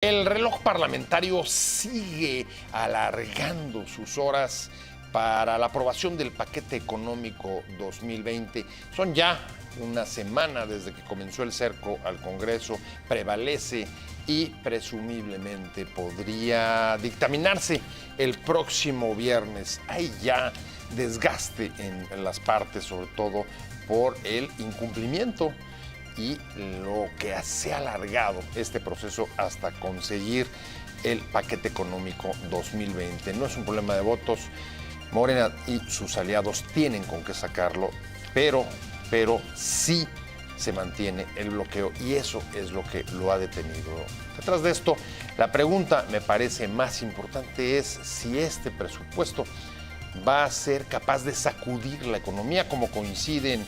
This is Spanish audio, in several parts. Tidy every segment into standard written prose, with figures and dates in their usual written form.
El reloj parlamentario sigue alargando sus horas para la aprobación del paquete económico 2020. Son ya una semana desde que comenzó el cerco al Congreso, prevalece y presumiblemente podría dictaminarse el próximo viernes. Hay ya desgaste en las partes, sobre todo por el incumplimiento y lo que se ha alargado este proceso hasta conseguir el paquete económico 2020. No es un problema de votos, Morena y sus aliados tienen con qué sacarlo, pero sí se mantiene el bloqueo y eso es lo que lo ha detenido. Detrás de esto, la pregunta me parece más importante es si este presupuesto va a ser capaz de sacudir la economía, como coinciden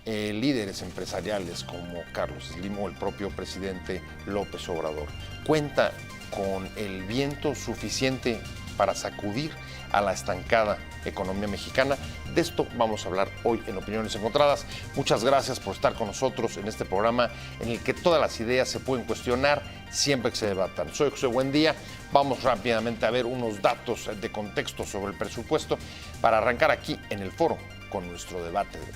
líderes empresariales como Carlos Slim o el propio presidente López Obrador. Cuenta con el viento suficiente para sacudir a la estancada economía mexicana. De esto vamos a hablar hoy en Opiniones Encontradas. Muchas gracias por estar con nosotros en este programa en el que todas las ideas se pueden cuestionar siempre que se debatan. Soy José Buendía. Vamos rápidamente a ver unos datos de contexto sobre el presupuesto para arrancar aquí en el foro con nuestro debate de hoy.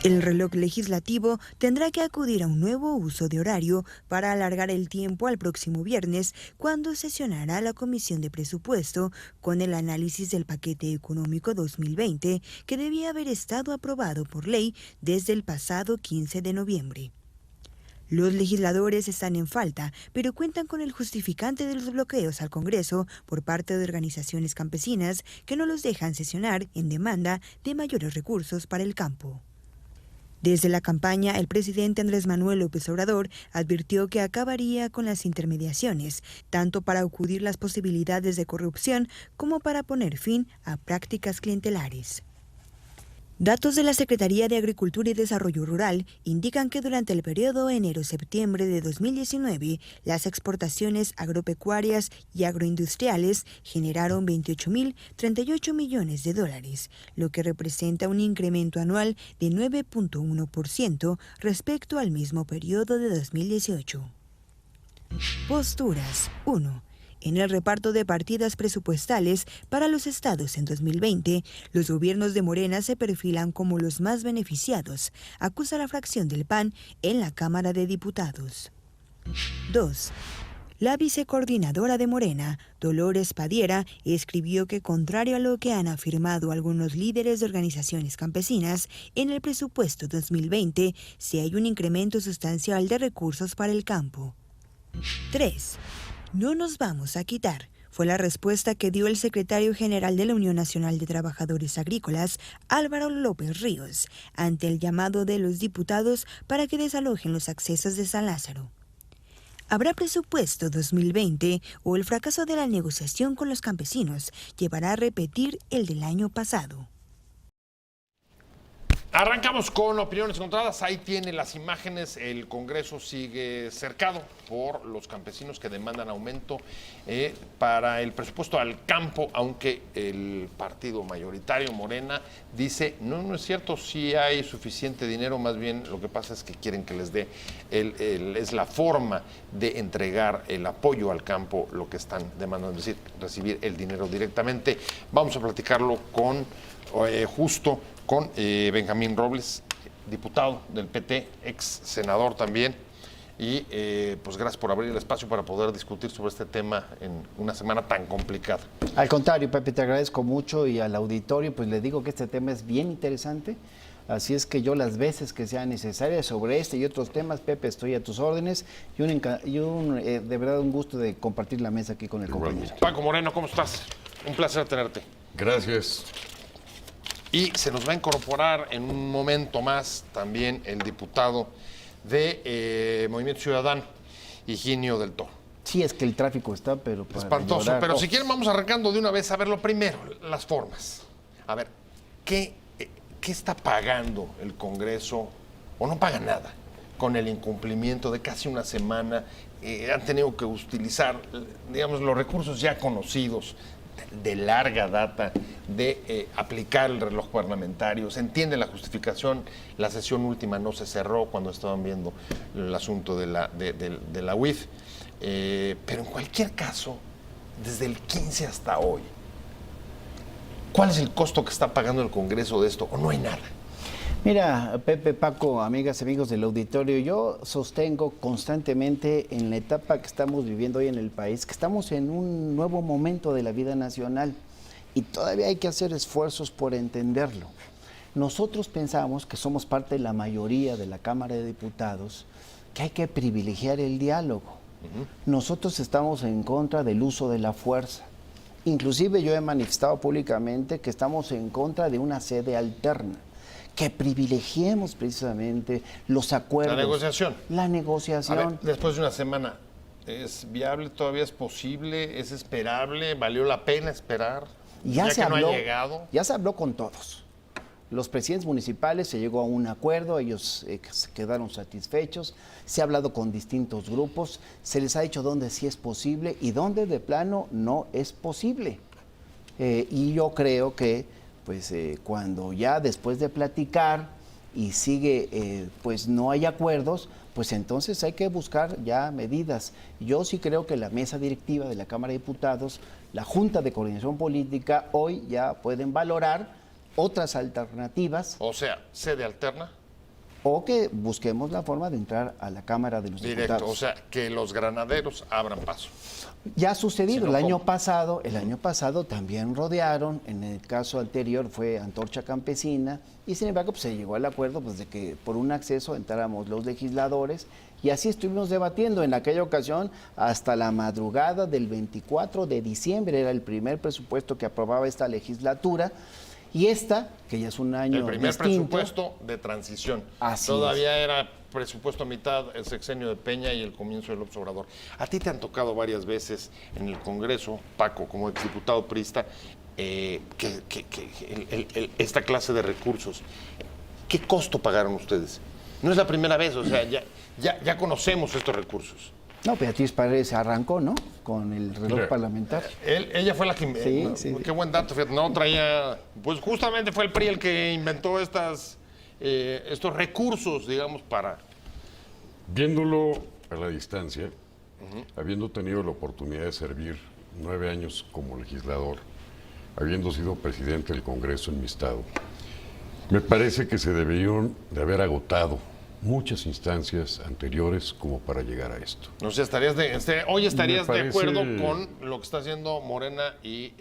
El reloj legislativo tendrá que acudir a un nuevo uso de horario para alargar el tiempo al próximo viernes, cuando sesionará la Comisión de Presupuesto con el análisis del paquete económico 2020, que debía haber estado aprobado por ley desde el pasado 15 de noviembre. Los legisladores están en falta, pero cuentan con el justificante de los bloqueos al Congreso por parte de organizaciones campesinas que no los dejan sesionar en demanda de mayores recursos para el campo. Desde la campaña, el presidente Andrés Manuel López Obrador advirtió que acabaría con las intermediaciones, tanto para acudir las posibilidades de corrupción como para poner fin a prácticas clientelares. Datos de la Secretaría de Agricultura y Desarrollo Rural indican que durante el periodo enero-septiembre de 2019, las exportaciones agropecuarias y agroindustriales generaron 28.038 millones de dólares, lo que representa un incremento anual de 9.1% respecto al mismo periodo de 2018. Posturas 1. En el reparto de partidas presupuestales para los estados en 2020, los gobiernos de Morena se perfilan como los más beneficiados, acusa la fracción del PAN en la Cámara de Diputados. 2. La vicecoordinadora de Morena, Dolores Padierna, escribió que, contrario a lo que han afirmado algunos líderes de organizaciones campesinas, en el presupuesto 2020 sí hay un incremento sustancial de recursos para el campo. 3. No nos vamos a quitar, fue la respuesta que dio el secretario general de la Unión Nacional de Trabajadores Agrícolas, Álvaro López Ríos, ante el llamado de los diputados para que desalojen los accesos de San Lázaro. ¿Habrá presupuesto 2020 o el fracaso de la negociación con los campesinos llevará a repetir el del año pasado? Arrancamos con Opiniones Encontradas. Ahí tiene las imágenes. El Congreso sigue cercado por los campesinos que demandan aumento para el presupuesto al campo, aunque el partido mayoritario, Morena, dice, no es cierto, sí hay suficiente dinero, más bien lo que pasa es que quieren que les dé, es la forma de entregar el apoyo al campo lo que están demandando, es decir, recibir el dinero directamente. Vamos a platicarlo con con Benjamín Robles, diputado del PT, ex senador también, y pues gracias por abrir el espacio para poder discutir sobre este tema en una semana tan complicada. Al contrario, Pepe, te agradezco mucho, y al auditorio pues le digo que este tema es bien interesante, así es que yo las veces que sean necesarias sobre este y otros temas, Pepe, estoy a tus órdenes, y de verdad un gusto de compartir la mesa aquí con el compañero. Paco Moreno, ¿cómo estás? Un placer tenerte. Gracias. Y se nos va a incorporar en un momento más también el diputado de Movimiento Ciudadano, Higinio del Toro. Sí, es que el tráfico está, pero para espantoso, llorar. Pero si quieren vamos arrancando de una vez. A ver, lo primero, las formas. A ver, ¿qué está pagando el Congreso o no paga nada con el incumplimiento de casi una semana? Han tenido que utilizar, digamos, los recursos ya conocidos de larga data de aplicar el reloj parlamentario. Se entiende la justificación, la sesión última no se cerró cuando estaban viendo el asunto de la UIF, pero en cualquier caso, desde el 15 hasta hoy, ¿cuál es el costo que está pagando el Congreso de esto? ¿O no hay nada? Mira, Pepe, Paco, amigas, amigos del auditorio, yo sostengo constantemente en la etapa que estamos viviendo hoy en el país, que estamos en un nuevo momento de la vida nacional y todavía hay que hacer esfuerzos por entenderlo. Nosotros pensamos que somos parte de la mayoría de la Cámara de Diputados, que hay que privilegiar el diálogo. Nosotros estamos en contra del uso de la fuerza. Inclusive yo he manifestado públicamente que estamos en contra de una sede alterna, que privilegiemos precisamente los acuerdos. La negociación. La negociación. A ver, después de una semana, ¿es viable? ¿Todavía es posible? ¿Es esperable? ¿Valió la pena esperar? Ya se que no habló, ha llegado. ya se habló con todos. Los presidentes municipales se llegó a un acuerdo, ellos se quedaron satisfechos, se ha hablado con distintos grupos, se les ha dicho dónde sí es posible y dónde de plano no es posible. Y yo creo que pues cuando ya después de platicar y sigue, pues no hay acuerdos, pues entonces hay que buscar ya medidas. Yo sí creo que la mesa directiva de la Cámara de Diputados, la Junta de Coordinación Política, hoy ya pueden valorar otras alternativas. O sea, sede alterna. O que busquemos la forma de entrar a la Cámara de los Diputados. O sea, que los granaderos abran paso. Ya ha sucedido, Si no, el año ¿cómo? pasado también rodearon, en el caso anterior fue Antorcha Campesina, y sin embargo pues, se llegó al acuerdo pues, de que por un acceso entráramos los legisladores, y así estuvimos debatiendo en aquella ocasión hasta la madrugada del 24 de diciembre, era el primer presupuesto que aprobaba esta legislatura, y esta, que ya es un año El primer distinto, presupuesto de transición. Así Todavía era presupuesto a mitad, el sexenio de Peña y el comienzo del López Obrador. A ti te han tocado varias veces en el Congreso, Paco, como exdiputado priista, esta clase de recursos. ¿Qué costo pagaron ustedes? No es la primera vez, o sea, ya conocemos estos recursos. No, Beatriz Paredes arrancó, ¿no? Con el reloj parlamentario. Ella fue la que... Sí, sí. Qué buen dato, fíjate, no traía... Pues justamente fue el PRI el que inventó estos recursos, digamos, para... Viéndolo a la distancia, habiendo tenido la oportunidad de servir 9 años como legislador, habiendo sido presidente del Congreso en mi estado, me parece que se debieron de haber agotado muchas instancias anteriores como para llegar a esto. O sea, hoy estarías de acuerdo parece... con lo que está haciendo Morena y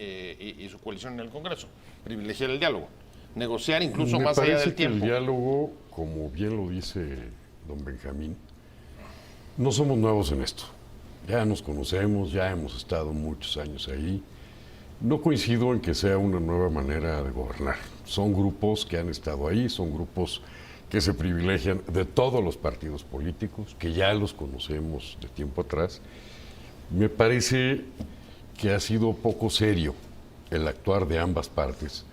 su coalición en el Congreso, privilegiar el diálogo, negociar incluso más allá del tiempo. El diálogo, como bien lo dice don Benjamín, no somos nuevos en esto. Ya nos conocemos, ya hemos estado muchos años ahí. No coincido en que sea una nueva manera de gobernar. Son grupos que han estado ahí, son grupos que se privilegian de todos los partidos políticos, que ya los conocemos de tiempo atrás. Me parece que ha sido poco serio el actuar de ambas partes,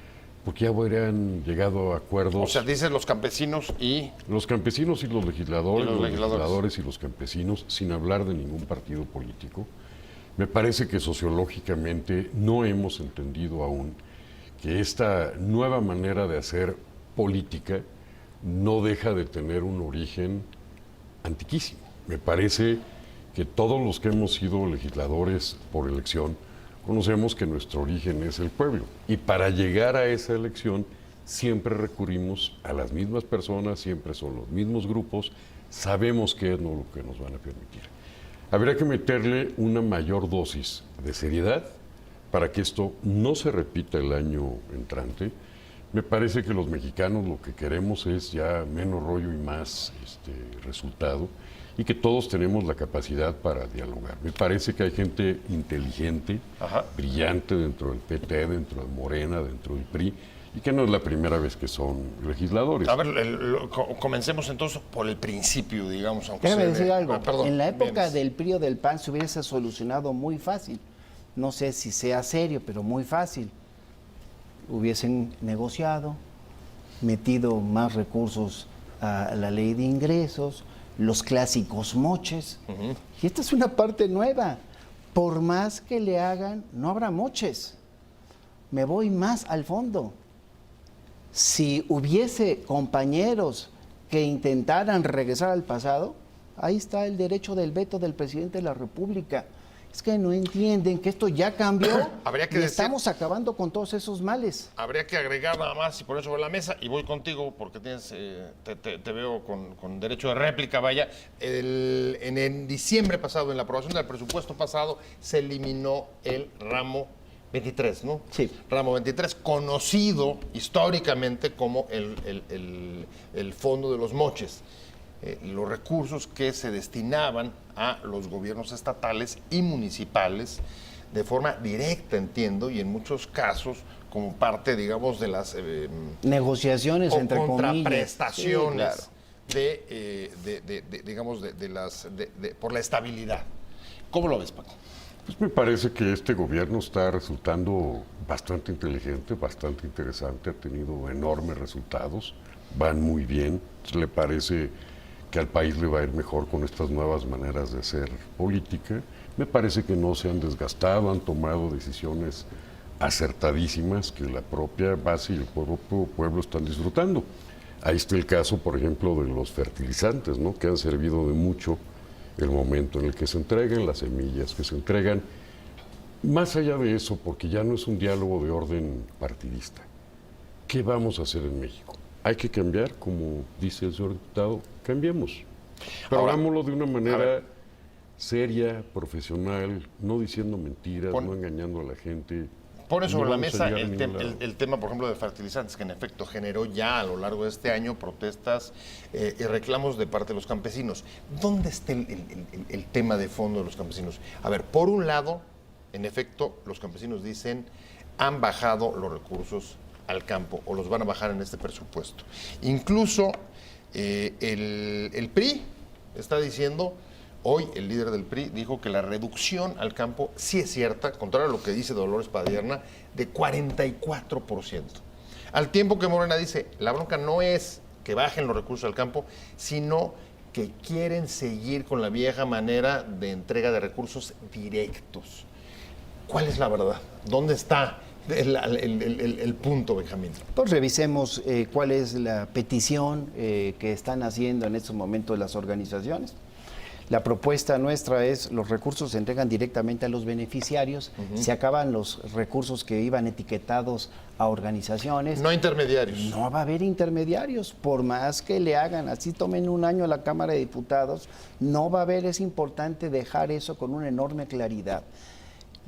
porque ya habrían llegado a acuerdos. O sea, dicen los campesinos y... Los campesinos y los legisladores, Y los legisladores y los campesinos, sin hablar de ningún partido político. Me parece que sociológicamente no hemos entendido aún que esta nueva manera de hacer política no deja de tener un origen antiquísimo. Me parece que todos los que hemos sido legisladores por elección conocemos que nuestro origen es el pueblo. Y para llegar a esa elección siempre recurrimos a las mismas personas, siempre son los mismos grupos, sabemos qué es lo que nos van a permitir. Habría que meterle una mayor dosis de seriedad para que esto no se repita el año entrante. Me parece que los mexicanos lo que queremos es ya menos rollo y más resultado, y que todos tenemos la capacidad para dialogar. Me parece que hay gente inteligente, brillante dentro del PT, dentro de Morena, dentro del PRI, y que no es la primera vez que son legisladores. A ver, comencemos entonces por el principio, digamos. Aunque Déjame decir algo. Perdón, en la época bien. del PRI o del PAN se hubiese solucionado muy fácil. No sé si sea serio, pero muy fácil. Hubiesen negociado, metido más recursos a la ley de ingresos, los clásicos moches. Y esta es una parte nueva. Por más que le hagan, no habrá moches. me voy más al fondo. Si hubiese compañeros que intentaran regresar al pasado, ahí está el derecho del veto del presidente de la República. Es que no entienden que esto ya cambió. Habría que y decir, estamos acabando con todos esos males. habría que agregar nada más y poner sobre la mesa, y voy contigo porque tienes, te veo con derecho de réplica, vaya. En diciembre pasado, en la aprobación del presupuesto pasado, se eliminó el ramo 23, ¿no? Sí. Ramo 23, conocido históricamente como el Fondo de los Moches. Los recursos que se destinaban a los gobiernos estatales y municipales de forma directa, entiendo, y en muchos casos como parte, digamos, de las Negociaciones entre contraprestaciones comillas. digamos, por la estabilidad. ¿Cómo lo ves, Paco? Pues me parece que este gobierno está resultando bastante inteligente, bastante interesante, ha tenido enormes resultados, van muy bien, le parece que al país le va a ir mejor con estas nuevas maneras de hacer política. Me parece que no se han desgastado, han tomado decisiones acertadísimas que la propia base y el pueblo están disfrutando. Ahí está el caso, por ejemplo, de los fertilizantes, ¿no? Que han servido de mucho el momento en el que se entregan las semillas, que se entregan. Más allá de eso, porque ya no es un diálogo de orden partidista. ¿Qué vamos a hacer en México? Hay que cambiar, como dice el señor diputado, cambiemos. Pero Ahora, hagámoslo de una manera seria, profesional, no diciendo mentiras, no engañando a la gente. Pone sobre No la vamos a mesa llegar a ningún lado. el tema, por ejemplo, de fertilizantes, que en efecto generó ya a lo largo de este año protestas y reclamos de parte de los campesinos. ¿Dónde está el tema de fondo de los campesinos? A ver, por un lado, en efecto, los campesinos dicen, han bajado los recursos al campo o los van a bajar en este presupuesto. Incluso el PRI está diciendo, hoy el líder del PRI dijo que la reducción al campo sí es cierta, contrario a lo que dice Dolores Padierna, de 44%. Al tiempo que Morena dice, la bronca no es que bajen los recursos al campo, sino que quieren seguir con la vieja manera de entrega de recursos directos. ¿Cuál es la verdad? ¿Dónde está el punto, Benjamín? Pues revisemos cuál es la petición que están haciendo en estos momentos las organizaciones. La propuesta nuestra es los recursos se entregan directamente a los beneficiarios, se acaban los recursos que iban etiquetados a organizaciones. No intermediarios. No va a haber intermediarios, por más que le hagan, así tomen un año a la Cámara de Diputados, no va a haber, es importante dejar eso con una enorme claridad.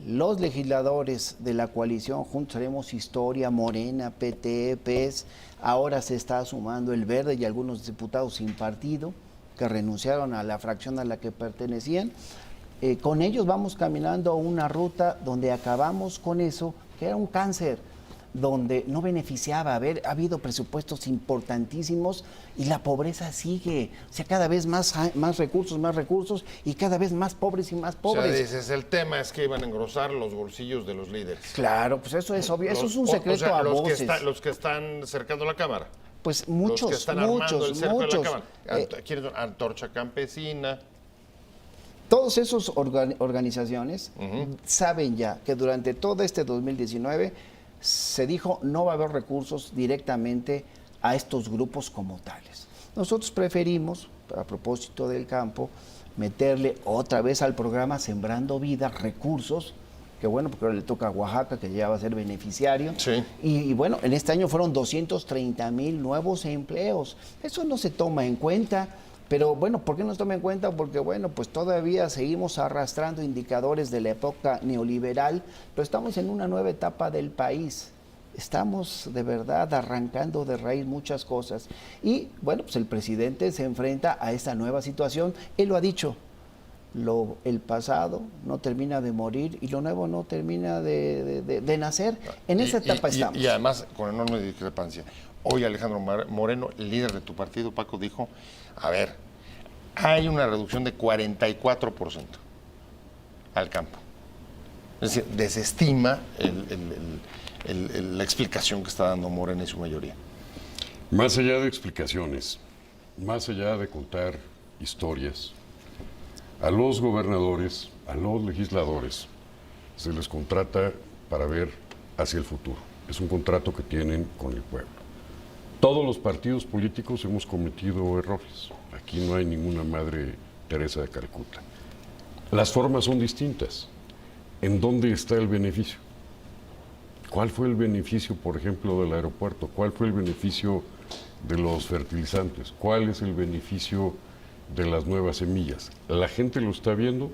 Los legisladores de la coalición, Juntos Haremos Historia, Morena, PT, PES, ahora se está sumando el Verde y algunos diputados sin partido, que renunciaron a la fracción a la que pertenecían. Con ellos vamos caminando a una ruta donde acabamos con eso, que era un cáncer, donde no beneficiaba. Ha habido presupuestos importantísimos y la pobreza sigue. O sea, cada vez más recursos y cada vez más pobres y más pobres. O sea, dices, el tema es que iban a engrosar los bolsillos de los líderes. Claro, pues eso es obvio, eso es un secreto a voces. Los que están cercando la Cámara. Pues muchos, los que están armando el cerco de la Cámara. ¿Quieren Antorcha Campesina? Todas esas organizaciones saben ya que durante todo este 2019 se dijo no va a haber recursos directamente a estos grupos como tales. Nosotros preferimos, a propósito del campo, meterle otra vez al programa Sembrando Vida recursos, que bueno, porque ahora le toca a Oaxaca, que ya va a ser beneficiario. Sí. Y bueno, en este año fueron 230,000 nuevos empleos. Eso no se toma en cuenta. Pero bueno, ¿por qué no se toma en cuenta? Porque bueno, pues todavía seguimos arrastrando indicadores de la época neoliberal, pero estamos en una nueva etapa del país. Estamos de verdad arrancando de raíz muchas cosas. Y bueno, pues el presidente se enfrenta a esta nueva situación. Él lo ha dicho. El pasado no termina de morir y lo nuevo no termina de nacer. En esa etapa estamos. Y además, con enorme discrepancia. Hoy Alejandro Moreno, el líder de tu partido, Paco, dijo, a ver, hay una reducción de 44% al campo. Es decir, desestima la explicación que está dando Moreno y su mayoría. Más allá de explicaciones, más allá de contar historias, a los gobernadores, a los legisladores, se les contrata para ver hacia el futuro. Es un contrato que tienen con el pueblo. Todos los partidos políticos hemos cometido errores. Aquí no hay ninguna Madre Teresa de Calcuta. Las formas son distintas. ¿En dónde está el beneficio? ¿Cuál fue el beneficio, por ejemplo, del aeropuerto? ¿Cuál fue el beneficio de los fertilizantes? ¿Cuál es el beneficio de las nuevas semillas? ¿La gente lo está viendo?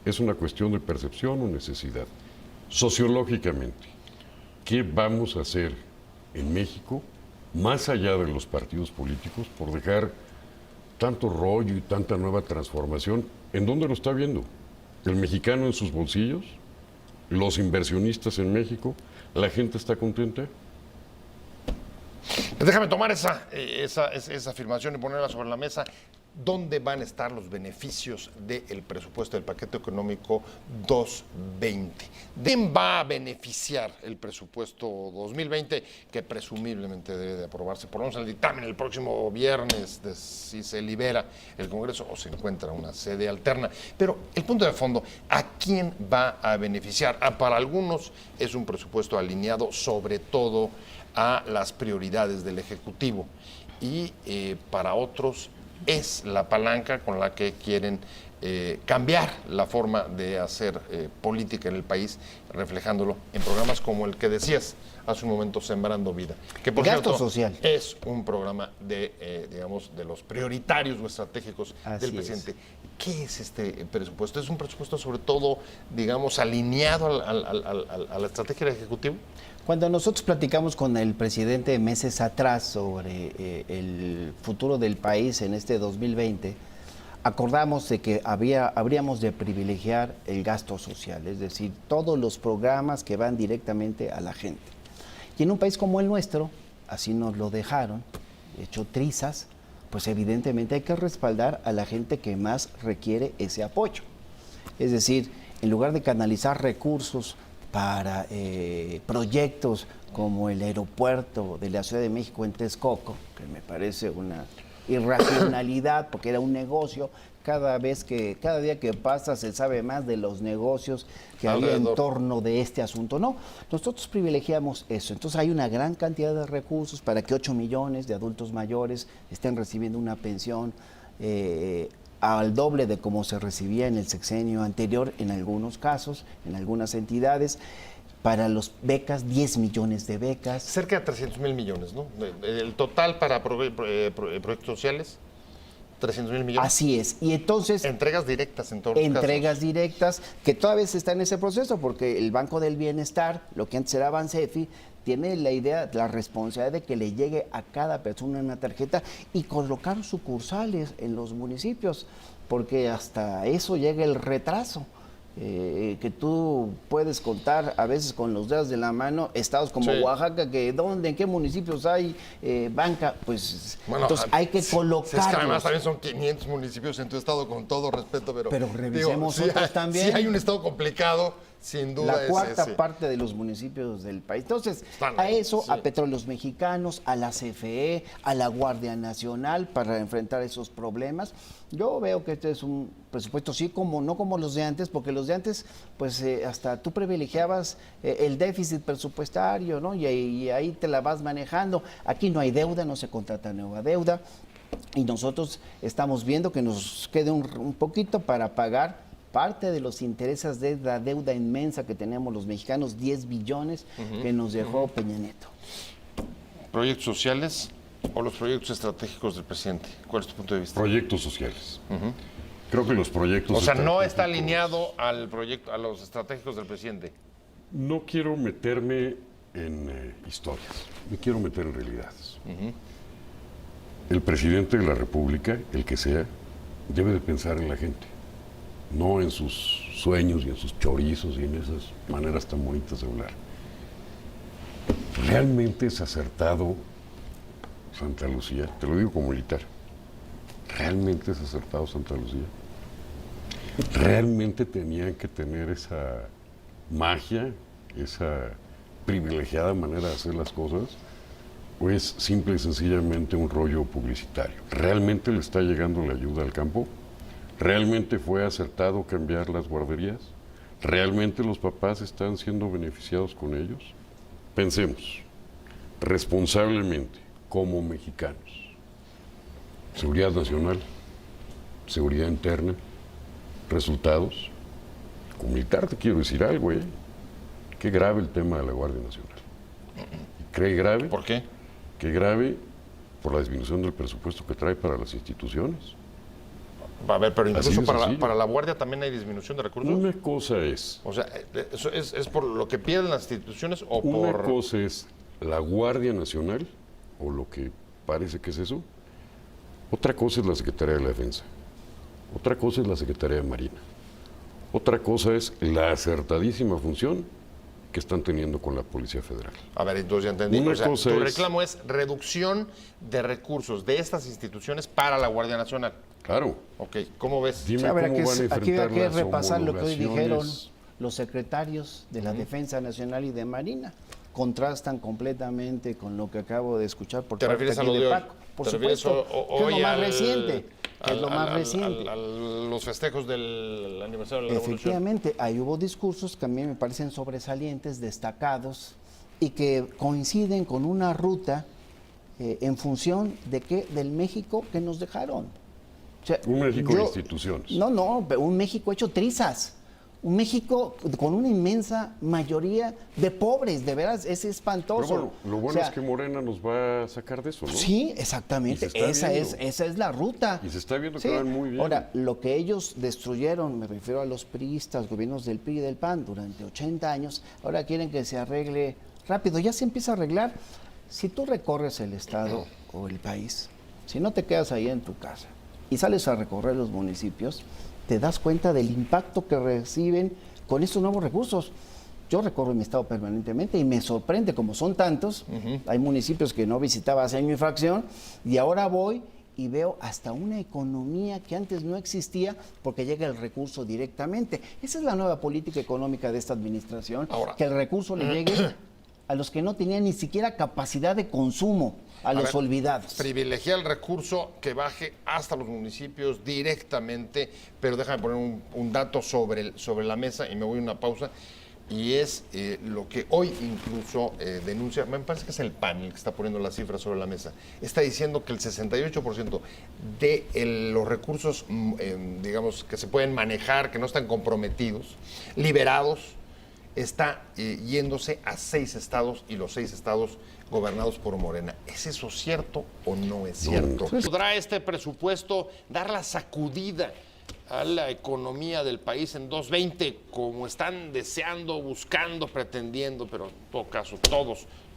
Es una cuestión de percepción o necesidad. Sociológicamente, ¿qué vamos a hacer en México, más allá de los partidos políticos, por dejar tanto rollo y tanta nueva transformación? ¿En dónde lo está viendo? ¿El mexicano en sus bolsillos? ¿Los inversionistas en México? ¿La gente está contenta? Déjame tomar esa afirmación y ponerla sobre la mesa. ¿Dónde van a estar los beneficios del presupuesto del paquete económico 2020? ¿De quién va a beneficiar el presupuesto 2020 que presumiblemente debe de aprobarse por lo menos en el dictamen el próximo viernes, si se libera el Congreso o se encuentra una sede alterna? Pero el punto de fondo, ¿a quién va a beneficiar? Para algunos es un presupuesto alineado sobre todo a las prioridades del Ejecutivo y para otros es la palanca con la que quieren cambiar la forma de hacer política en el país, reflejándolo en programas como el que decías hace un momento, Sembrando Vida, que por Gasto cierto social. es un programa de, digamos, de los prioritarios o estratégicos Así del presidente. es. ¿Qué es este presupuesto? ¿Es un presupuesto sobre todo, digamos, alineado a la estrategia del Ejecutivo? Cuando nosotros platicamos con el presidente meses atrás sobre el futuro del país en este 2020, acordamos de que habríamos de privilegiar el gasto social, es decir, todos los programas que van directamente a la gente. Y en un país como el nuestro, así nos lo dejaron, hecho trizas, pues evidentemente hay que respaldar a la gente que más requiere ese apoyo. Es decir, en lugar de canalizar recursos para proyectos como el aeropuerto de la Ciudad de México en Texcoco, que me parece una irracionalidad porque era un negocio. Cada día que pasa se sabe más de los negocios que había en torno de este asunto. No, nosotros privilegiamos eso. Entonces hay una gran cantidad de recursos para que 8 millones de adultos mayores estén recibiendo una pensión al doble de como se recibía en el sexenio anterior, en algunos casos, en algunas entidades. Para las becas, 10 millones de becas. Cerca de 300,000 millones, ¿no? El total para proyectos sociales, 300,000 millones. Así es. Y entonces... Entregas directas en todos los casos. Entregas directas, que todavía se está en ese proceso, porque el Banco del Bienestar, lo que antes era Bansefi, tiene la idea, la responsabilidad de que le llegue a cada persona una tarjeta y colocar sucursales en los municipios, porque hasta eso llega el retraso. Que tú puedes contar a veces con los dedos de la mano estados como Oaxaca, que ¿dónde, en qué municipios hay banca? Pues bueno, entonces hay que colocarlos. Es que además también son 500 municipios en tu estado, con todo respeto, pero revisemos otros también. Sí hay un estado complicado, sin duda. La cuarta parte de los municipios del país. Entonces, a eso, a Petróleos Mexicanos, a la CFE, a la Guardia Nacional, para enfrentar esos problemas. Yo veo que este es un presupuesto, sí, no como los de antes, porque los de antes, pues hasta tú privilegiabas el déficit presupuestario, ¿no? Y ahí te la vas manejando. Aquí no hay deuda, no se contrata nueva deuda. Y nosotros estamos viendo que nos quede un poquito para pagar parte de los intereses de la deuda inmensa que tenemos los mexicanos, 10 billones que nos dejó Peña Nieto. ¿Proyectos sociales o los proyectos estratégicos del presidente? ¿Cuál es tu punto de vista? Proyectos sociales. Creo que los proyectos... O sea, no está alineado al proyecto, a los estratégicos del presidente. No quiero meterme en historias, me quiero meter en realidades. El presidente de la República, el que sea, debe de pensar en la gente, no en sus sueños y en sus chorizos y en esas maneras tan bonitas de hablar. ¿Realmente es acertado Santa Lucía? Te lo digo como militar. ¿Realmente es acertado Santa Lucía? ¿Realmente tenían que tener esa magia, esa privilegiada manera de hacer las cosas? ¿O es simple y sencillamente un rollo publicitario? ¿Realmente le está llegando la ayuda al campo? ¿Realmente fue acertado cambiar las guarderías? ¿Realmente los papás están siendo beneficiados con ellos? Pensemos responsablemente, como mexicanos. Seguridad nacional, seguridad interna, resultados. Como militar te quiero decir algo, Qué grave el tema de la Guardia Nacional. ¿Cree grave? ¿Por qué? Qué grave por la disminución del presupuesto que trae para las instituciones. A ver, pero incluso Así de sencillo. para la Guardia también hay disminución de recursos. Una cosa es, O sea, ¿eso es por lo que pierden las instituciones o una por...? cosa es la Guardia Nacional, o lo que parece que es eso. Otra cosa es la Secretaría de la Defensa. Otra cosa es la Secretaría de Marina. Otra cosa es la acertadísima función que están teniendo con la Policía Federal. A ver, entonces ya entendí. Una O sea, cosa tu es- reclamo es reducción de recursos de estas instituciones para la Guardia Nacional. Claro, Ok, ¿cómo ves? dime Sí, habrá cómo que, van a aquí enfrentar hay que las repasar lo que hoy dijeron homologaciones. los secretarios de la Defensa Nacional y de Marina. Contrastan completamente con lo que acabo de escuchar por ¿Te parte refieres a aquí lo de hoy? Paco. Por ¿Te refieres supuesto, que es hoy lo más al- reciente. Que es lo más al- reciente. a los festejos del aniversario de la Revolución? Efectivamente, ahí hubo discursos que a mí me parecen sobresalientes, destacados, y que coinciden con una ruta en función de qué, del México que nos dejaron. O sea, Un México de instituciones. No, pero un México hecho trizas. Un México con una inmensa mayoría de pobres, de veras, es espantoso. Pero bueno, lo bueno O sea, es que Morena nos va a sacar de eso, ¿no? sí, Y exactamente, se está viendo. esa es la ruta. Y se está viendo que Sí. van muy bien. Ahora, lo que ellos destruyeron, me refiero a los priistas, gobiernos del PRI y del PAN durante 80 años, ahora quieren que se arregle rápido, ya se empieza a arreglar. Si tú recorres el estado o el país, si no te quedas ahí en tu casa y sales a recorrer los municipios, te das cuenta del impacto que reciben con estos nuevos recursos. Yo recorro mi estado permanentemente y me sorprende, como son tantos, hay municipios que no visitaba hace año y fracción, y ahora voy y veo hasta una economía que antes no existía porque llega el recurso directamente. Esa es la nueva política económica de esta administración, Ahora, que el recurso le llegue a los que no tenían ni siquiera capacidad de consumo, a los ver, olvidados. Privilegiar el recurso que baje hasta los municipios directamente, pero déjame poner un dato sobre la mesa y me voy a una pausa. Y es lo que hoy incluso denuncia, me parece que es el PAN el que está poniendo las cifras sobre la mesa. Está diciendo que el 68% de los recursos, digamos, que se pueden manejar, que no están comprometidos, liberados, está yéndose a 6 estados y los 6 estados gobernados por Morena. ¿Es eso cierto o no es cierto? ¿Podrá este presupuesto dar la sacudida a la economía del país en 2020 como están deseando, buscando, pretendiendo, pero en todo caso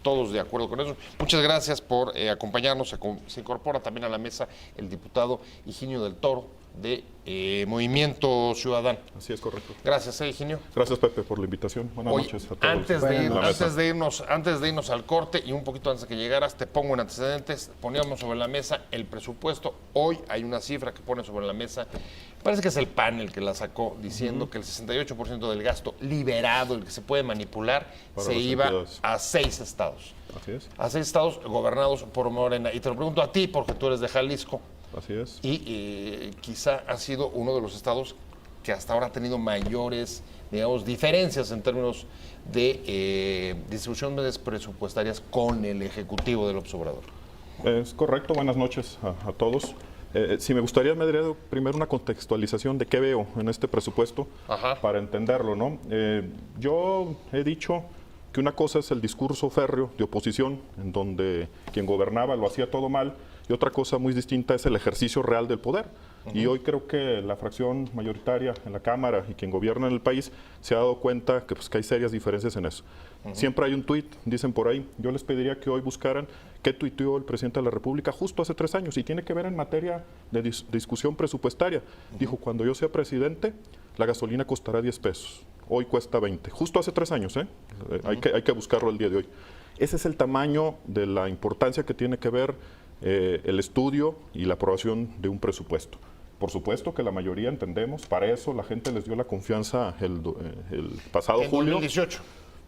todos de acuerdo con eso? Muchas gracias por acompañarnos. Se incorpora también a la mesa el diputado Higinio del Toro de Movimiento Ciudadano. Así es, correcto. Gracias, Higinio. Gracias, Pepe, por la invitación. Buenas Oye, noches a todos. antes Buenas de, noches. antes de irnos al corte y un poquito antes de que llegaras, te pongo en antecedentes, poníamos sobre la mesa el presupuesto. Hoy hay una cifra que pone sobre la mesa, parece que es el PAN el que la sacó, diciendo que el 68% del gasto liberado, el que se puede manipular, Para se las iba entidades. a 6 estados. Así es, A 6 estados gobernados por Morena. Y te lo pregunto a ti, porque tú eres de Jalisco. así es. Y quizá ha sido uno de los estados que hasta ahora ha tenido mayores, digamos, diferencias en términos de distribuciones presupuestarias con el Ejecutivo del Obrador. Es correcto, buenas noches a todos. Si me gustaría, me daría primero una contextualización de qué veo en este presupuesto Ajá. para entenderlo, ¿no? Yo he dicho que una cosa es el discurso férreo de oposición, en donde quien gobernaba lo hacía todo mal, y otra cosa muy distinta es el ejercicio real del poder. Y hoy creo que la fracción mayoritaria en la Cámara y quien gobierna en el país se ha dado cuenta que, que hay serias diferencias en eso. Siempre hay un tuit, dicen por ahí. Yo les pediría que hoy buscaran qué tuiteó el presidente de la República justo hace 3 años, y tiene que ver en materia de discusión presupuestaria. Dijo, cuando yo sea presidente, la gasolina costará 10 pesos. Hoy cuesta 20. Justo hace 3 años, ¿eh? Hay que buscarlo el día de hoy. Ese es el tamaño de la importancia que tiene que ver el estudio y la aprobación de un presupuesto. Por supuesto que la mayoría entendemos, para eso la gente les dio la confianza el pasado En julio, 2018.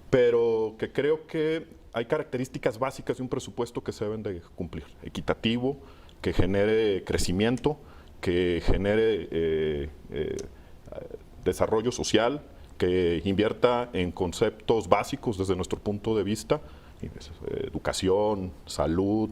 pero que creo que hay características básicas de un presupuesto que se deben de cumplir. Equitativo, que genere crecimiento, que genere desarrollo social, que invierta en conceptos básicos desde nuestro punto de vista, educación, salud,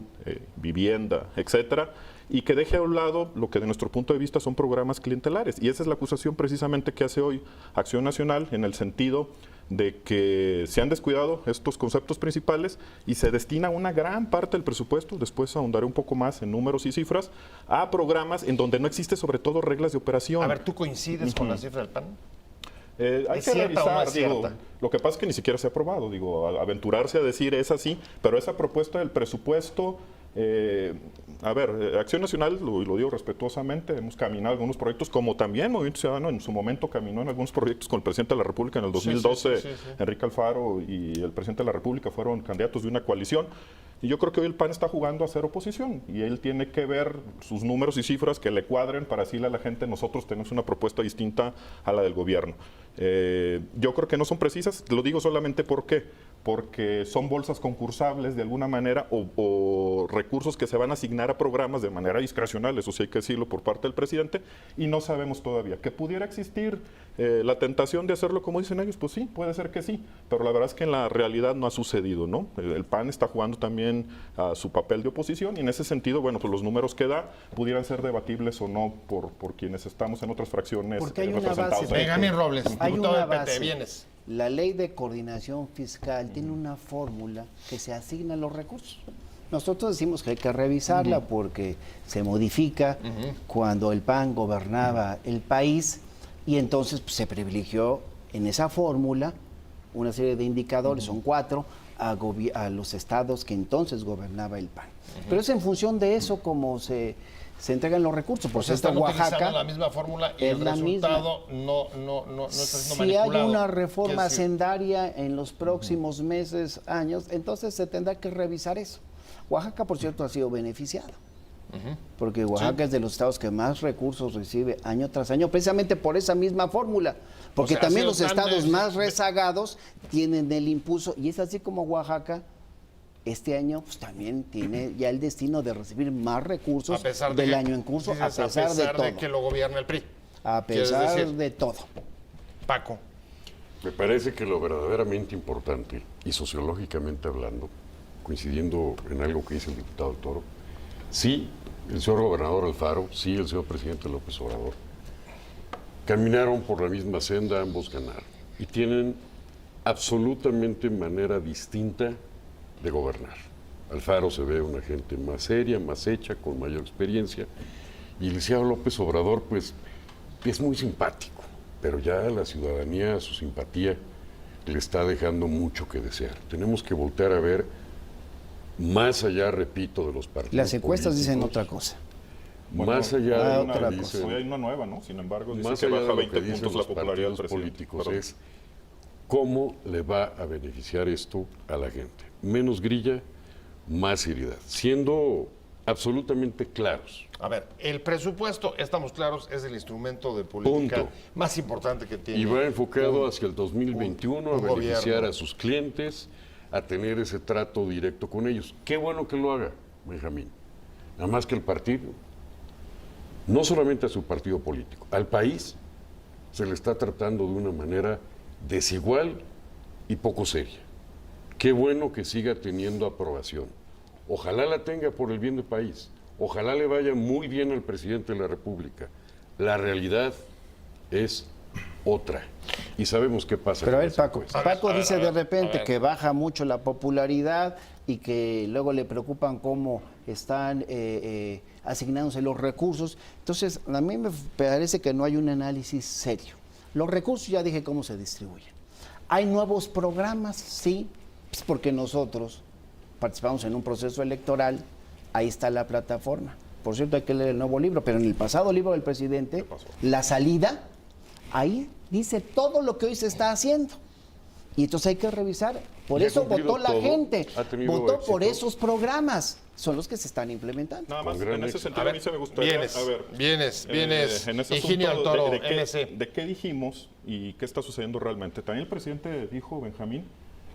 vivienda, etcétera, y que deje a un lado lo que de nuestro punto de vista son programas clientelares. Y esa es la acusación precisamente que hace hoy Acción Nacional, en el sentido de que se han descuidado estos conceptos principales y se destina una gran parte del presupuesto, después ahondaré un poco más en números y cifras, a programas en donde no existe sobre todo reglas de operación. A ver, ¿tú coincides con la cifra del PAN? Hay que revisar, lo que pasa es que ni siquiera se ha aprobado, aventurarse a decir es así, pero esa propuesta del presupuesto, Acción Nacional, lo digo respetuosamente, hemos caminado algunos proyectos, como también Movimiento Ciudadano en su momento caminó en algunos proyectos con el presidente de la República en el 2012, sí. Enrique Alfaro y el presidente de la República fueron candidatos de una coalición. Y yo creo que hoy el PAN está jugando a ser oposición y él tiene que ver sus números y cifras que le cuadren para decirle a la gente, nosotros tenemos una propuesta distinta a la del gobierno. Yo creo que no son precisas, lo digo solamente porque son bolsas concursables de alguna manera o recursos que se van a asignar a programas de manera discrecional, eso sí hay que decirlo por parte del presidente, y no sabemos todavía. ¿Que pudiera existir la tentación de hacerlo como dicen ellos? Pues sí, puede ser que sí, pero la verdad es que en la realidad no ha sucedido, ¿no? El PAN está jugando también a su papel de oposición y en ese sentido, bueno, pues los números que da pudieran ser debatibles o no por quienes estamos en otras fracciones representados. Benjamín Robles, diputado del PT, vienes. La ley de coordinación fiscal tiene una fórmula que se asignan los recursos. Nosotros decimos que hay que revisarla porque se modifica cuando el PAN gobernaba el país y entonces pues, se privilegió en esa fórmula una serie de indicadores, son 4, a los estados que entonces gobernaba el PAN. Pero es en función de eso como se entregan los recursos. Por ejemplo, ejemplo, Oaxaca la misma fórmula y el resultado no está siendo manipulado. Si hay una reforma hacendaria hacendaria en los próximos meses, años, entonces se tendrá que revisar eso. Oaxaca, por cierto, ha sido beneficiado. Porque Oaxaca es de los estados que más recursos recibe año tras año, precisamente por esa misma fórmula. Porque también los estados más rezagados tienen el impulso, y es así como Oaxaca este año pues, también tiene ya el destino de recibir más recursos del año en curso, a pesar de todo. De que lo gobierna el PRI. A pesar de todo. Paco. Me parece que lo verdaderamente importante, y sociológicamente hablando, coincidiendo en algo que dice el diputado Toro, sí, el señor gobernador Alfaro, sí, el señor presidente López Obrador, caminaron por la misma senda, ambos ganaron, y tienen absolutamente manera distinta de gobernar. Alfaro se ve una gente más seria, más hecha, con mayor experiencia, y el licenciado López Obrador, pues, es muy simpático, pero ya la ciudadanía, su simpatía, le está dejando mucho que desear. Tenemos que voltear a ver más allá, repito, de los partidos Las encuestas políticos, dicen otra cosa. Más allá de otra cosa. Hoy hay una nueva, ¿no? Sin embargo, dice que baja 20 puntos la popularidad del presidente. Políticos es cómo le va a beneficiar esto a la gente. Menos grilla, más seriedad, siendo absolutamente claros. A ver, el presupuesto, estamos claros, es el instrumento de política más importante que tiene. Y va enfocado hacia el 2021 a beneficiar gobierno. A sus clientes, a tener ese trato directo con ellos. Qué bueno que lo haga, Benjamín. Nada más que el partido, no solamente a su partido político, al país se le está tratando de una manera desigual y poco seria. Qué bueno que siga teniendo aprobación. Ojalá la tenga por el bien del país. Ojalá le vaya muy bien al presidente de la República. La realidad es otra. Y sabemos qué pasa. Pero a ver, Paco dice de repente que baja mucho la popularidad y que luego le preocupan cómo están asignándose los recursos. Entonces, a mí me parece que no hay un análisis serio. Los recursos ya dije cómo se distribuyen. ¿Hay nuevos programas? Sí, pues porque nosotros participamos en un proceso electoral, ahí está la plataforma. Por cierto, hay que leer el nuevo libro, pero en el pasado libro del presidente, La Salida, ahí dice todo lo que hoy se está haciendo. Y entonces hay que revisar. Por eso votó la gente. Votó por esos programas. Son los que se están implementando. Nada más, en ese sentido, a mí se me gustaría... Vienes. En ese Higinio asunto Toro, de qué dijimos y qué está sucediendo realmente. También el presidente dijo, Benjamín,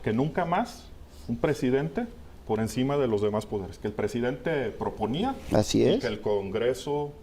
que nunca más un presidente por encima de los demás poderes. Que el presidente proponía y que el Congreso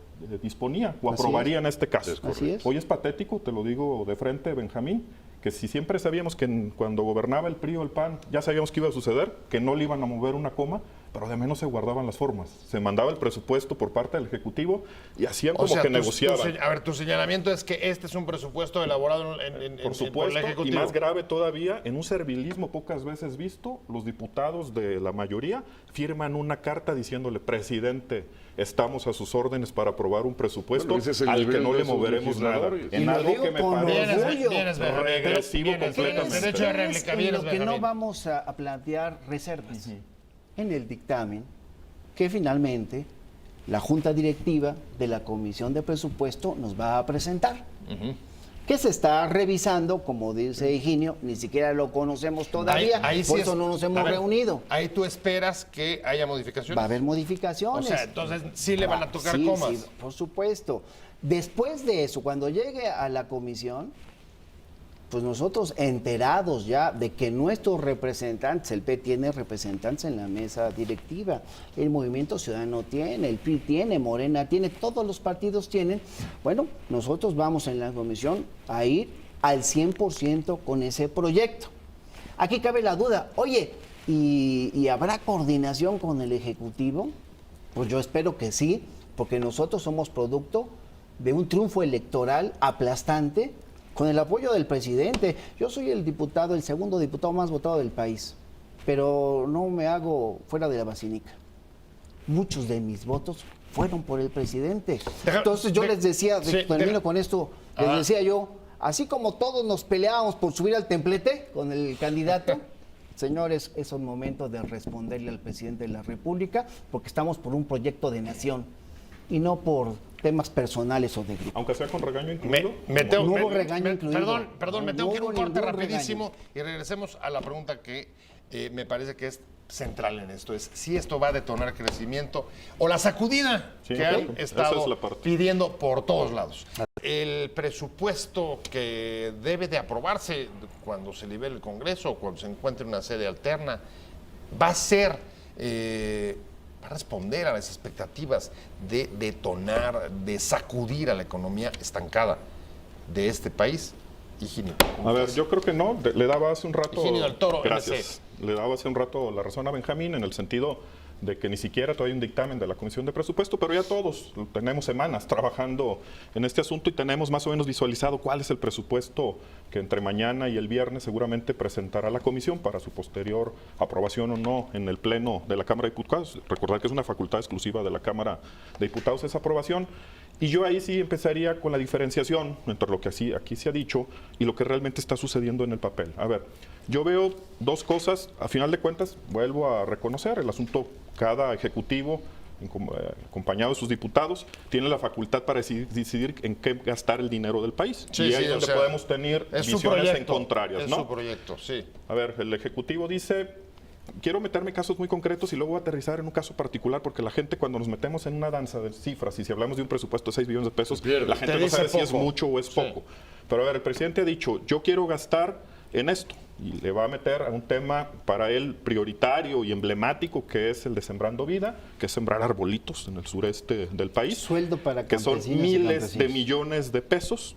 disponía o aprobaría en este caso. Así es. Hoy es patético, te lo digo de frente, Benjamín, que si siempre sabíamos que cuando gobernaba el PRI o el PAN, ya sabíamos que iba a suceder, que no le iban a mover una coma, pero de menos se guardaban las formas. Se mandaba el presupuesto por parte del Ejecutivo y hacían como que negociaban. A ver, tu señalamiento es que este es un presupuesto elaborado por supuesto, el Ejecutivo. y más grave todavía, en un servilismo pocas veces visto, los diputados de la mayoría firman una carta diciéndole, presidente, estamos a sus órdenes para aprobar un presupuesto al que no le moveremos nada. En algo que me parece regresivo completamente. Derecho de réplica, lo que no vamos a plantear reservas en el dictamen que finalmente la Junta Directiva de la Comisión de Presupuesto nos va a presentar. Que se está revisando, como dice Higinio, ni siquiera lo conocemos todavía, ahí sí por eso no nos hemos reunido. Ahí tú esperas que haya modificaciones. Va a haber modificaciones. O sea, entonces sí le van a tocar comas. Sí, por supuesto. Después de eso, cuando llegue a la comisión, pues nosotros enterados ya de que nuestros representantes, el P tiene representantes en la mesa directiva, el Movimiento Ciudadano tiene, el PRI tiene, Morena tiene, todos los partidos tienen, bueno, nosotros vamos en la comisión a ir al 100% con ese proyecto. Aquí cabe la duda, oye, ¿y habrá coordinación con el Ejecutivo? Pues yo espero que sí, porque nosotros somos producto de un triunfo electoral aplastante, con el apoyo del presidente. Yo soy el segundo diputado más votado del país, pero no me hago fuera de la basílica. Muchos de mis votos fueron por el presidente. Entonces yo les decía, termino con esto, les decía yo, así como todos nos peleábamos por subir al templete con el candidato, señores, es un momento de responderle al presidente de la República, porque estamos por un proyecto de nación y no por temas personales o de grupo. Aunque sea con regaño incluido. No hubo regaño incluido. Perdón, me tengo que ir un corte rapidísimo y regresemos a la pregunta que me parece que es central en esto, es si esto va a detonar crecimiento o la sacudida que han estado pidiendo por todos lados. El presupuesto que debe de aprobarse cuando se libere el Congreso o cuando se encuentre una sede alterna va a ser... va a responder a las expectativas de detonar, de sacudir a la economía estancada de este país. Higinio. A ver, yo creo que no. Le daba hace un rato... Higinio del Toro, gracias. Le daba hace un rato la razón a Benjamín en el sentido de que ni siquiera todavía hay un dictamen de la Comisión de Presupuesto, pero ya todos tenemos semanas trabajando en este asunto y tenemos más o menos visualizado cuál es el presupuesto que entre mañana y el viernes seguramente presentará la Comisión para su posterior aprobación o no en el Pleno de la Cámara de Diputados. Recordar que es una facultad exclusiva de la Cámara de Diputados esa aprobación. Y yo ahí sí empezaría con la diferenciación entre lo que aquí se ha dicho y lo que realmente está sucediendo en el papel. A ver, yo veo dos cosas. A final de cuentas, vuelvo a reconocer el asunto. Cada ejecutivo, acompañado de sus diputados, tiene la facultad para decidir en qué gastar el dinero del país. Sí, y ahí es donde podemos tener visiones contrarias. Es ¿no? su proyecto, sí. A ver, el ejecutivo dice... Quiero meterme en casos muy concretos y luego aterrizar en un caso particular, porque la gente cuando nos metemos en una danza de cifras y si hablamos de un presupuesto de 6 billones de pesos, la gente no sabe si es mucho o es poco. Pero a ver, el presidente ha dicho, yo quiero gastar en esto y le va a meter a un tema para él prioritario y emblemático que es el de Sembrando Vida, que es sembrar arbolitos en el sureste del país. Sueldo para que son miles de millones de pesos.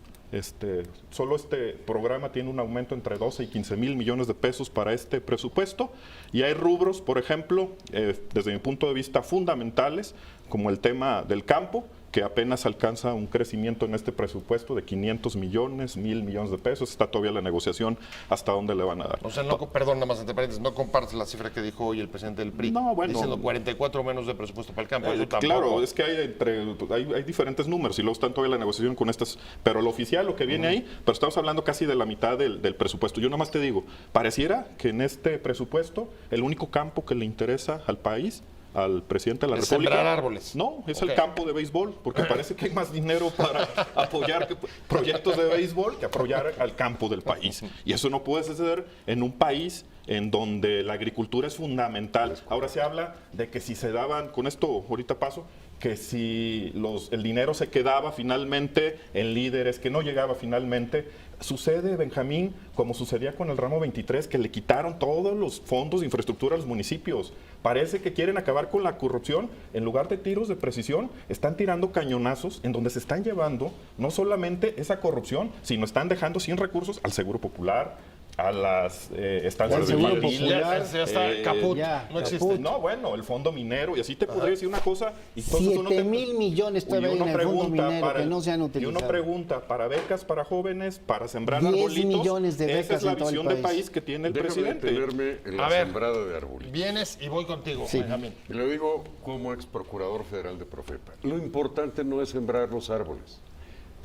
Solo este programa tiene un aumento entre 12 y 15 mil millones de pesos para este presupuesto y hay rubros, por ejemplo, desde mi punto de vista fundamentales, como el tema del campo, que apenas alcanza un crecimiento en este presupuesto de 500 millones, 1,000 millones de pesos. Está todavía la negociación hasta dónde le van a dar. O sea, perdón, nada más entre paréntesis, no compartes la cifra que dijo hoy el presidente del PRI, diciendo 44 menos de presupuesto para el campo. Claro, es que hay diferentes números y luego está todavía la negociación con estas, pero lo oficial, lo que viene ahí, pero estamos hablando casi de la mitad del presupuesto. Yo nada más te digo, pareciera que en este presupuesto el único campo que le interesa al país, al presidente de la República. Sembrar árboles. No, es el campo de béisbol, porque parece que hay más dinero para apoyar proyectos de béisbol que apoyar al campo del país. Y eso no puede suceder en un país en donde la agricultura es fundamental. Ahora se habla de que si se daban, con esto ahorita paso, que si el dinero se quedaba finalmente en líderes, que no llegaba finalmente. Sucede, Benjamín, como sucedía con el ramo 23, que le quitaron todos los fondos de infraestructura a los municipios. Parece que quieren acabar con la corrupción. En lugar de tiros de precisión, están tirando cañonazos en donde se están llevando no solamente esa corrupción, sino están dejando sin recursos al Seguro Popular, a las estancias de ya está caput, no existe. No, bueno, el fondo minero, y así te podría decir una cosa. Y 7,000 millones todavía en el fondo minero que no se han Y utilizado. uno pregunta, para becas para jóvenes, para sembrar 10 arbolitos, millones de becas esa es la en todo el visión de país. país que tiene el Déjame presidente. detenerme en la A ver. sembrada de arbolitos. Vienes y voy contigo, Sí. Benjamín. Y lo digo como ex procurador federal de Profepa. Lo importante no es sembrar los árboles,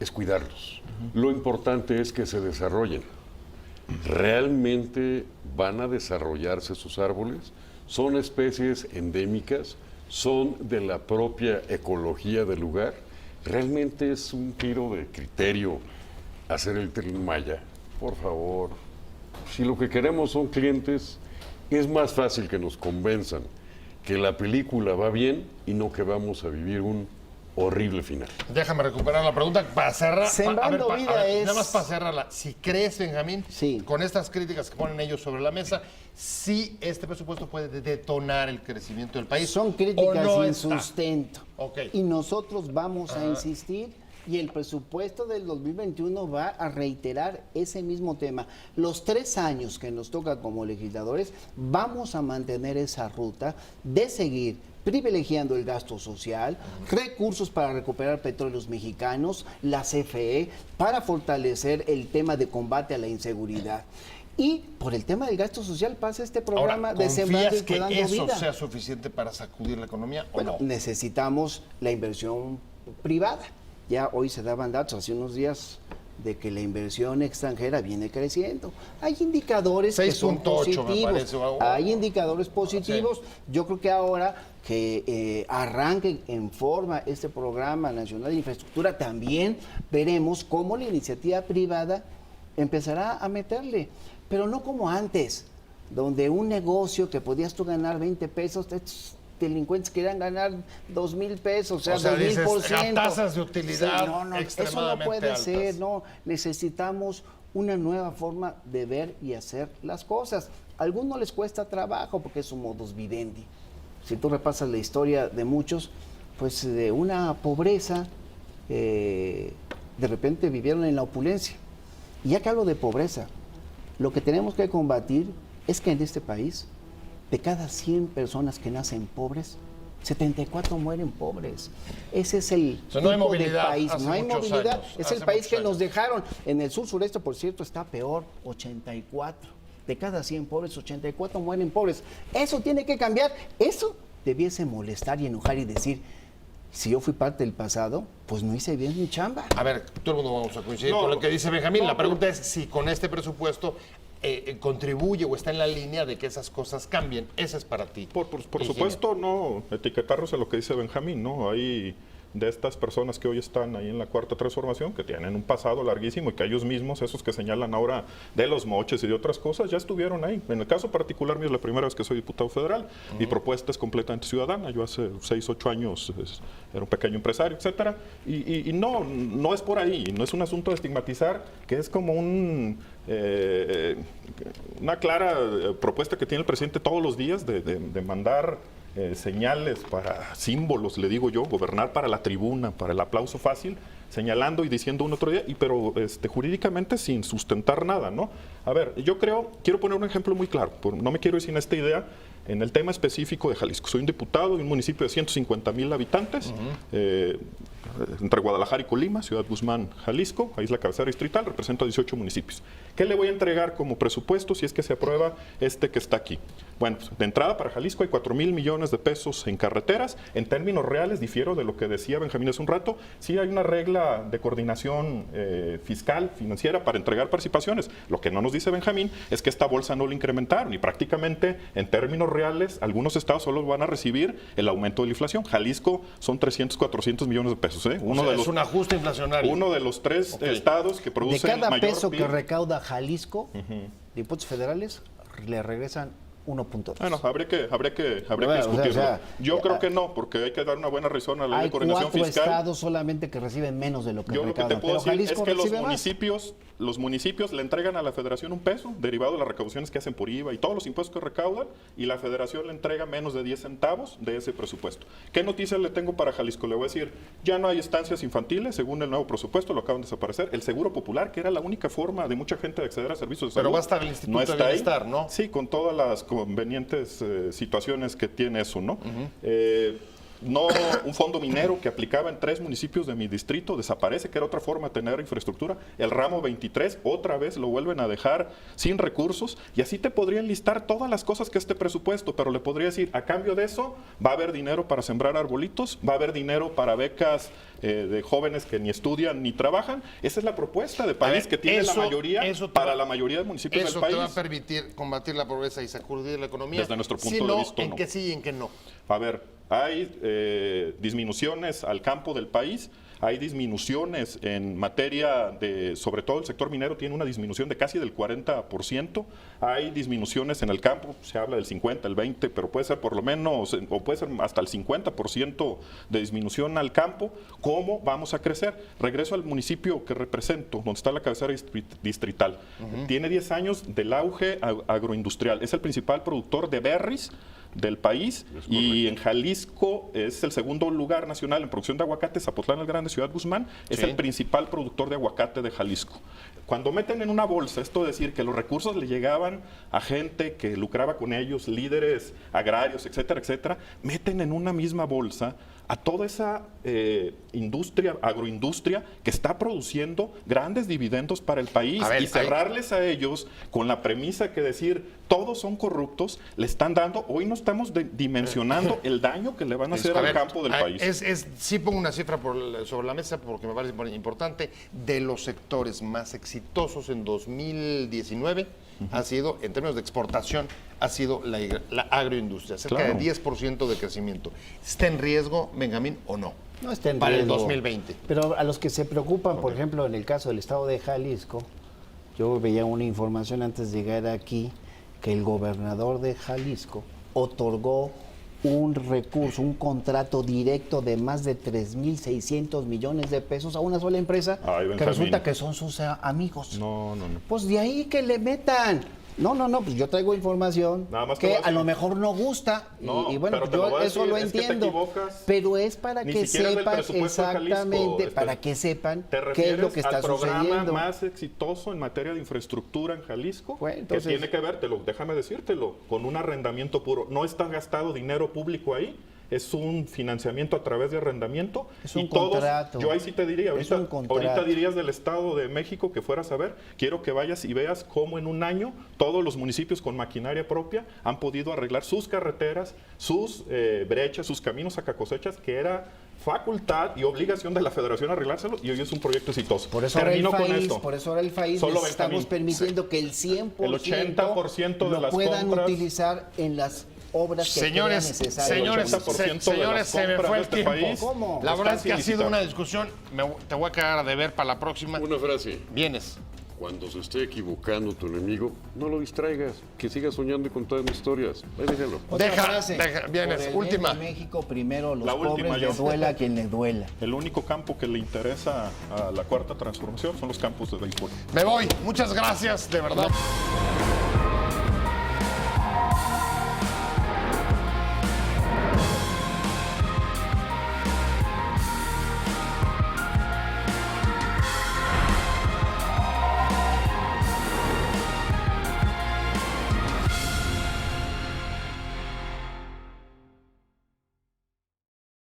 es cuidarlos. Lo importante es que se desarrollen. ¿Realmente van a desarrollarse sus árboles? ¿Son especies endémicas? ¿Son de la propia ecología del lugar? ¿Realmente es un tiro de criterio hacer el Tren Maya? Por favor, si lo que queremos son clientes, es más fácil que nos convenzan que la película va bien y no que vamos a vivir un horrible final. Déjame recuperar la pregunta para cerrar. Sembrando vida es- Nada más para cerrarla. Si crees, Benjamín, Sí. con estas críticas que ponen ellos sobre la mesa, si este presupuesto puede detonar el crecimiento del país. Son ¿o críticas no sin está? sustento. Ok. Y nosotros vamos a insistir y el presupuesto del 2021 va a reiterar ese mismo tema. Los 3 años que nos toca como legisladores, vamos a mantener esa ruta de seguir privilegiando el gasto social, recursos para recuperar petróleos mexicanos, la CFE, para fortalecer el tema de combate a la inseguridad. Y por el tema del gasto social pasa este programa Ahora, de Sembrando y ¿confías que Cuidando eso Vida. sea suficiente para sacudir la economía o Bueno, no? necesitamos la inversión privada. Ya hoy se daban datos hace unos días de que la inversión extranjera viene creciendo. Hay indicadores que son 6.8 me positivos. parece, o- Hay indicadores positivos. Yo creo que ahora que arranque en forma este programa nacional de infraestructura, también veremos cómo la iniciativa privada empezará a meterle, pero no como antes, donde un negocio que podías tú ganar 20 pesos, estos delincuentes querían ganar 2,000 pesos, o sea, dices, 2,000%. a tasas de utilidad eso no extremadamente puede altas. ser, no, necesitamos una nueva forma de ver y hacer las cosas. A algunos les cuesta trabajo porque es un modus vivendi. Si tú repasas la historia de muchos, pues de una pobreza, de repente vivieron en la opulencia. Y ya que hablo de pobreza, lo que tenemos que combatir es que en este país, de cada 100 personas que nacen pobres, 74 mueren pobres. Ese es el O sea, no hay tipo de movilidad país. hace No hay muchos movilidad. años, Es hace el país muchos que nos años. dejaron. En el sur sureste, por cierto, está peor, 84. De cada 100 pobres, 84 mueren pobres. Eso tiene que cambiar. Eso debiese molestar y enojar y decir, si yo fui parte del pasado, pues no hice bien mi chamba. A ver, todo el mundo vamos a coincidir No, con lo que dice Benjamín. no, La pregunta es si con este presupuesto contribuye o está en la línea de que esas cosas cambien. Esa es para ti. Por Higiene. supuesto, no etiquetarlos en lo que dice Benjamín, ¿no? Hay de estas personas que hoy están ahí en la cuarta transformación, que tienen un pasado larguísimo y que ellos mismos, esos que señalan ahora de los moches y de otras cosas, ya estuvieron ahí. En el caso particular mío es la primera vez que soy diputado federal. Mi propuesta es completamente ciudadana. Yo hace 6, 8 años era un pequeño empresario, etcétera. Y no es por ahí, no es un asunto de estigmatizar, que es como una clara propuesta que tiene el presidente todos los días de mandar señales para símbolos, le digo yo, gobernar para la tribuna, para el aplauso fácil, señalando y diciendo un otro día, pero jurídicamente sin sustentar nada, ¿no? A ver, quiero poner un ejemplo muy claro, no me quiero ir sin esta idea, en el tema específico de Jalisco. Soy un diputado de un municipio de 150,000 habitantes, entre Guadalajara y Colima, Ciudad Guzmán, Jalisco, ahí es la cabecera distrital, represento a 18 municipios. ¿Qué le voy a entregar como presupuesto si es que se aprueba este que está aquí? Bueno, pues, de entrada para Jalisco hay 4,000 millones de pesos en carreteras. En términos reales, difiero de lo que decía Benjamín hace un rato, sí hay una regla de coordinación fiscal, financiera para entregar participaciones. Lo que no nos dice Benjamín es que esta bolsa no la incrementaron y prácticamente en términos reales algunos estados solo van a recibir el aumento de la inflación. Jalisco son 300, 400 millones de pesos. Es un ajuste inflacionario. Uno de los 3 estados que De producen cada mayor peso que PIB. recauda Jalisco, de impuestos federales, le regresan 1.2. Bueno, habría que Bueno, discutirlo. Yo creo que no, porque hay que dar una buena razón a la ley Hay de coordinación 4 fiscal. estados solamente que reciben menos de lo que Yo lo que te recaudan. puedo Pero decir es Jalisco que recibe los municipios le entregan a la federación un peso, derivado de las recaudaciones que hacen por IVA y todos los impuestos que recaudan, y la federación le entrega menos de 10 centavos de ese presupuesto. ¿Qué noticias le tengo para Jalisco? Le voy a decir, ya no hay estancias infantiles, según el nuevo presupuesto, lo acaban de desaparecer. El seguro popular, que era la única forma de mucha gente de acceder a servicios de salud. Pero va a estar el Instituto de está ahí. Bienestar, ¿no? Sí, con todas las convenientes situaciones que tiene eso, ¿no? No, un fondo minero que aplicaba en 3 municipios de mi distrito desaparece, que era otra forma de tener infraestructura. El ramo 23 otra vez lo vuelven a dejar sin recursos, y así te podrían listar todas las cosas que este presupuesto, pero le podría decir, a cambio de eso va a haber dinero para sembrar arbolitos, va a haber dinero para becas de jóvenes que ni estudian ni trabajan. Esa es la propuesta de país que tiene la mayoría para la mayoría de municipios del país. Eso te va a permitir combatir la pobreza y sacudir la economía. Desde nuestro punto de vista, ¿en no. qué sí y en qué no? A ver, hay disminuciones al campo del país, hay disminuciones en materia de, sobre todo el sector minero tiene una disminución de casi del 40%, hay disminuciones en el campo, se habla del 50, el 20, pero puede ser por lo menos, o puede ser hasta el 50% de disminución al campo. ¿Cómo vamos a crecer? Regreso al municipio que represento, donde está la cabecera distrital. Tiene 10 años del auge agroindustrial, es el principal productor de berries del país, y en Jalisco es el segundo lugar nacional en producción de aguacate. Zapotlán el Grande, Ciudad Guzmán, es el principal productor de aguacate de Jalisco. Cuando meten en una bolsa, esto de decir que los recursos le llegaban a gente que lucraba con ellos, líderes agrarios, etcétera, etcétera, meten en una misma bolsa a toda esa agroindustria que está produciendo grandes dividendos para el país, y cerrarles a ellos con la premisa que decir todos son corruptos, le están dando, hoy no estamos dimensionando el daño que le van a hacer al campo del país. Sí pongo una cifra sobre la mesa porque me parece importante. De los sectores más exitosos en 2019 ha sido, en términos de exportación, ha sido la agroindustria, cerca de 10% de crecimiento. ¿Está en riesgo, Benjamín, o no? No está en para riesgo. el 2020. Pero a los que se preocupan, por ejemplo, en el caso del estado de Jalisco, yo veía una información antes de llegar aquí, que el gobernador de Jalisco otorgó un recurso, un contrato directo de más de 3.600 millones de pesos a una sola empresa, que resulta que son sus amigos. No. Pues de ahí que le metan. No, pues yo traigo información que a lo mejor no gusta, y bueno, yo eso lo entiendo, pero es para que sepan exactamente, para que sepan qué es lo que está sucediendo. ¿El programa más exitoso en materia de infraestructura en Jalisco? Bueno, entonces, que tiene que ver, déjame decírtelo, con un arrendamiento puro. No está gastado dinero público ahí. Es un financiamiento a través de arrendamiento. Es un contrato. Yo ahí sí te diría, ahorita dirías del Estado de México que fueras a ver, quiero que vayas y veas cómo en un año todos los municipios con maquinaria propia han podido arreglar sus carreteras, sus brechas, sus caminos sacacosechas, que era facultad y obligación de la Federación arreglárselo, y hoy es un proyecto exitoso. Por eso ahora el país estamos permitiendo que el 100%, el 80% de las puedan compras, utilizar en las obras que señores, se me fue el tiempo. ¿Cómo? La verdad es que ha sido una discusión. Te voy a quedar a deber para la próxima. Una frase. Vienes. Cuando se esté equivocando tu enemigo, no lo distraigas, que siga soñando y contando historias. Ahí déjalo. Vienes, última. En México primero los pobres, le duela a quien le duela. El único campo que le interesa a la Cuarta Transformación son los campos de béisbol. Me voy. Muchas gracias, de verdad.